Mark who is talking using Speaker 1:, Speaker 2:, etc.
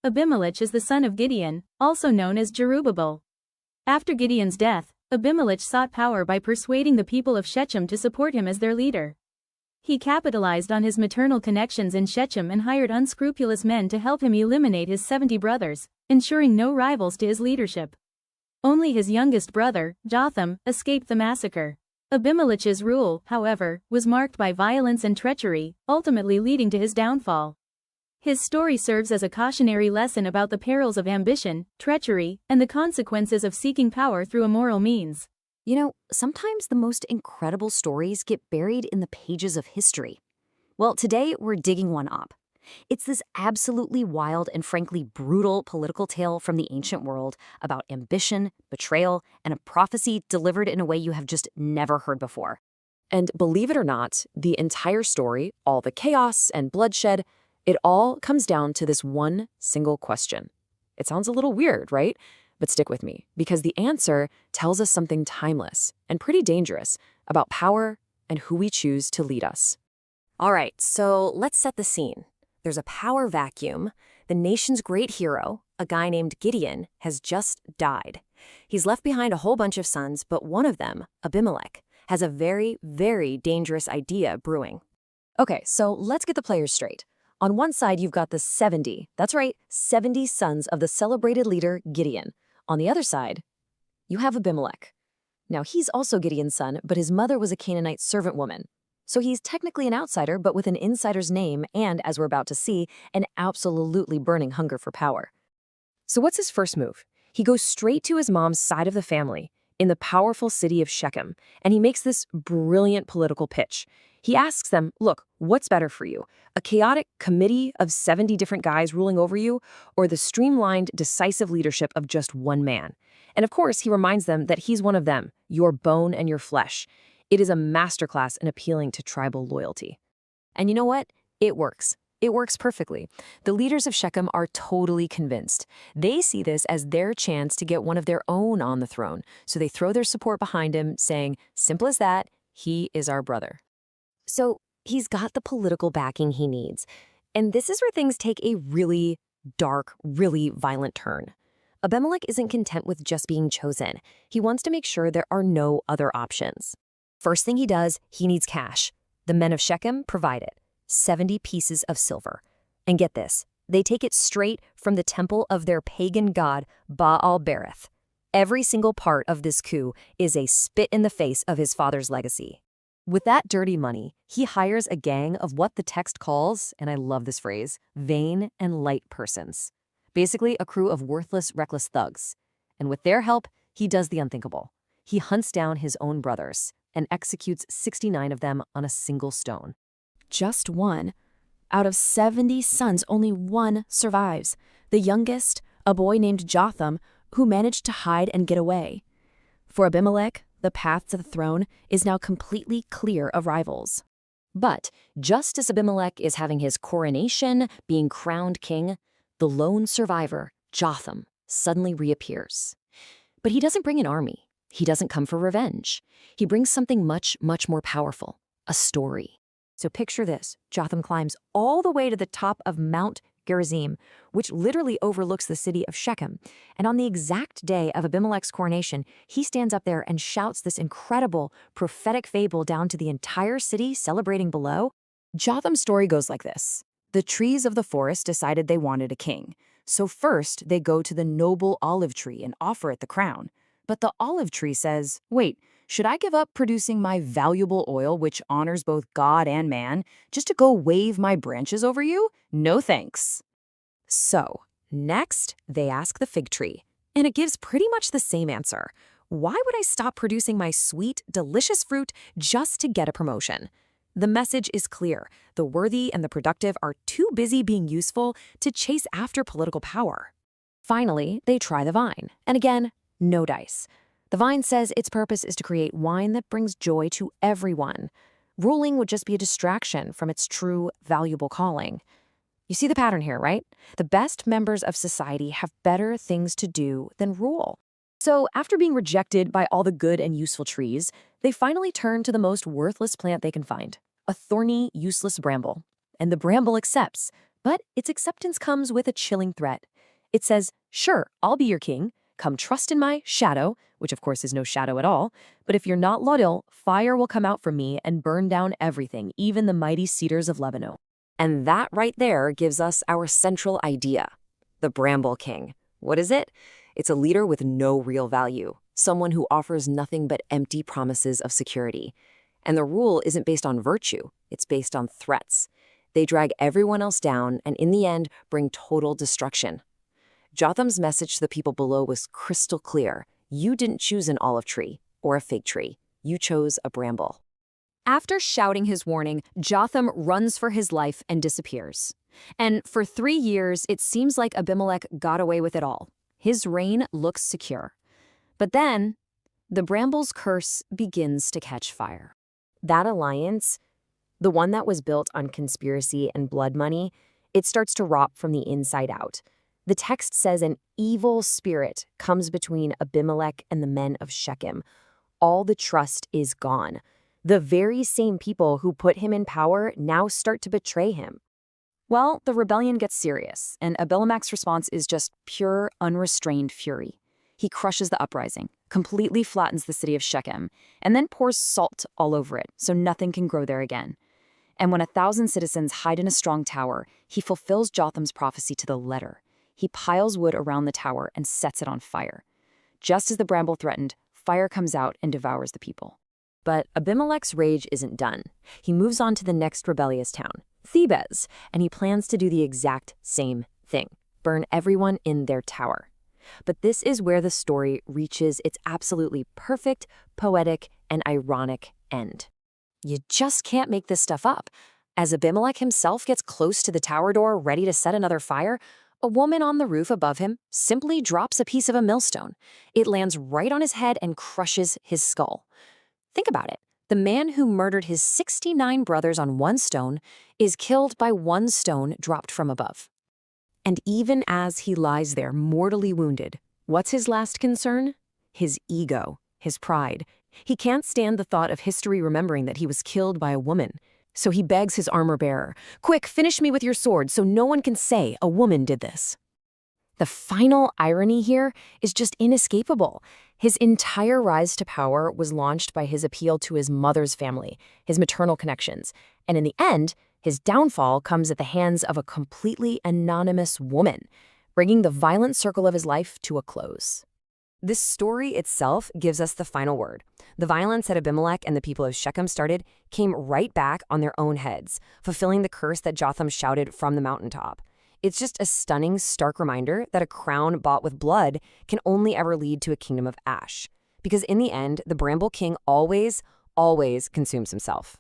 Speaker 1: Abimelech is the son of Gideon, also known as Jerubbaal. After Gideon's death, Abimelech sought power by persuading the people of Shechem to support him as their leader. He capitalized on his maternal connections in Shechem and hired unscrupulous men to help him eliminate his 70 brothers, ensuring no rivals to his leadership. Only his youngest brother, Jotham, escaped the massacre. Abimelech's rule, however, was marked by violence and treachery, ultimately leading to his downfall. His story serves as a cautionary lesson about the perils of ambition, treachery, and the consequences of seeking power through immoral means.
Speaker 2: You know, sometimes the most incredible stories get buried in the pages of history. Well, today we're digging one up. It's this absolutely wild and frankly brutal political tale from the ancient world about ambition, betrayal, and a prophecy delivered in a way you have just never heard before.
Speaker 3: And believe it or not, the entire story, all the chaos and bloodshed, it all comes down to this one single question. It sounds a little weird, right? But stick with me, because the answer tells us something timeless and pretty dangerous about power and who we choose to lead us.
Speaker 2: All right, so let's set the scene. There's a power vacuum. The nation's great hero, a guy named Gideon, has just died. He's left behind a whole bunch of sons, but one of them, Abimelech, has a very, very dangerous idea brewing. Okay, so let's get the players straight. On one side, you've got the 70, that's right, 70 sons of the celebrated leader Gideon. On the other side, you have Abimelech. Now, he's also Gideon's son, but his mother was a Canaanite servant woman. So he's technically an outsider, but with an insider's name and, as we're about to see, an absolutely burning hunger for power.
Speaker 3: So what's his first move? He goes straight to his mom's side of the family in the powerful city of Shechem, and he makes this brilliant political pitch. He asks them, look, what's better for you? A chaotic committee of 70 different guys ruling over you, or the streamlined, decisive leadership of just one man? And of course, he reminds them that he's one of them, your bone and your flesh. It is a masterclass in appealing to tribal loyalty.
Speaker 2: And you know what? It works. It works perfectly. The leaders of Shechem are totally convinced. They see this as their chance to get one of their own on the throne, so they throw their support behind him, saying, simple as that, he is our brother. So he's got the political backing he needs. And this is where things take a really dark, really violent turn. Abimelech isn't content with just being chosen. He wants to make sure there are no other options. First thing he does, he needs cash. The men of Shechem provide it, 70 pieces of silver. And get this, they take it straight from the temple of their pagan god, Baal-berith. Every single part of this coup is a spit in the face of his father's legacy. With that dirty money, he hires a gang of what the text calls, and I love this phrase, vain and light persons. Basically, a crew of worthless, reckless thugs. And with their help, he does the unthinkable. He hunts down his own brothers and executes 69 of them on a single stone. Just one. Out of 70 sons, only one survives. The youngest, a boy named Jotham, who managed to hide and get away. For Abimelech, the path to the throne is now completely clear of rivals. But just as Abimelech is having his coronation, being crowned king, the lone survivor, Jotham, suddenly reappears. But he doesn't bring an army. He doesn't come for revenge. He brings something much, much more powerful, a story. So picture this. Jotham climbs all the way to the top of Mount Gerizim, which literally overlooks the city of Shechem. And on the exact day of Abimelech's coronation, he stands up there and shouts this incredible prophetic fable down to the entire city celebrating below. Jotham's story goes like this. The trees of the forest decided they wanted a king. So first, they go to the noble olive tree and offer it the crown. But the olive tree says, wait, should I give up producing my valuable oil, which honors both God and man, just to go wave my branches over you? No thanks. So, next, they ask the fig tree, and it gives pretty much the same answer. Why would I stop producing my sweet, delicious fruit just to get a promotion? The message is clear. The worthy and the productive are too busy being useful to chase after political power. Finally, they try the vine, and again, no dice. The vine says its purpose is to create wine that brings joy to everyone. Ruling would just be a distraction from its true, valuable calling. You see the pattern here, right? The best members of society have better things to do than rule. So after being rejected by all the good and useful trees, they finally turn to the most worthless plant they can find, a thorny, useless bramble. And the bramble accepts, but its acceptance comes with a chilling threat.
Speaker 3: It says, "Sure, I'll be your king. Come trust in my shadow," which of course is no shadow at all. "But if you're not loyal, fire will come out from me and burn down everything, even the mighty cedars of Lebanon."
Speaker 2: And that right there gives us our central idea. The Bramble King. What is it? It's a leader with no real value, someone who offers nothing but empty promises of security. And the rule isn't based on virtue, it's based on threats. They drag everyone else down and in the end bring total destruction. Jotham's message to the people below was crystal clear. You didn't choose an olive tree or a fig tree. You chose a bramble. After shouting his warning, Jotham runs for his life and disappears. And for 3 years, it seems like Abimelech got away with it all. His reign looks secure. But then, the bramble's curse begins to catch fire. That alliance, the one that was built on conspiracy and blood money, it starts to rot from the inside out. The text says an evil spirit comes between Abimelech and the men of Shechem. All the trust is gone. The very same people who put him in power now start to betray him. Well, the rebellion gets serious, and Abimelech's response is just pure, unrestrained fury. He crushes the uprising, completely flattens the city of Shechem, and then pours salt all over it so nothing can grow there again. And when 1,000 citizens hide in a strong tower, he fulfills Jotham's prophecy to the letter. He piles wood around the tower and sets it on fire. Just as the bramble threatened, fire comes out and devours the people. But Abimelech's rage isn't done. He moves on to the next rebellious town, Thebez, and he plans to do the exact same thing, burn everyone in their tower. But this is where the story reaches its absolutely perfect, poetic, and ironic end. You just can't make this stuff up. As Abimelech himself gets close to the tower door ready to set another fire, a woman on the roof above him simply drops a piece of a millstone. It lands right on his head and crushes his skull. Think about it. The man who murdered his 69 brothers on one stone is killed by one stone dropped from above. And even as he lies there mortally wounded, what's his last concern? His ego, his pride. He can't stand the thought of history remembering that he was killed by a woman. So he begs his armor-bearer, "Quick, finish me with your sword so no one can say a woman did this." The final irony here is just inescapable. His entire rise to power was launched by his appeal to his mother's family, his maternal connections. And in the end, his downfall comes at the hands of a completely anonymous woman, bringing the violent circle of his life to a close. This story itself gives us the final word. The violence that Abimelech and the people of Shechem started came right back on their own heads, fulfilling the curse that Jotham shouted from the mountaintop. It's just a stunning, stark reminder that a crown bought with blood can only ever lead to a kingdom of ash. Because in the end, the Bramble King always consumes himself.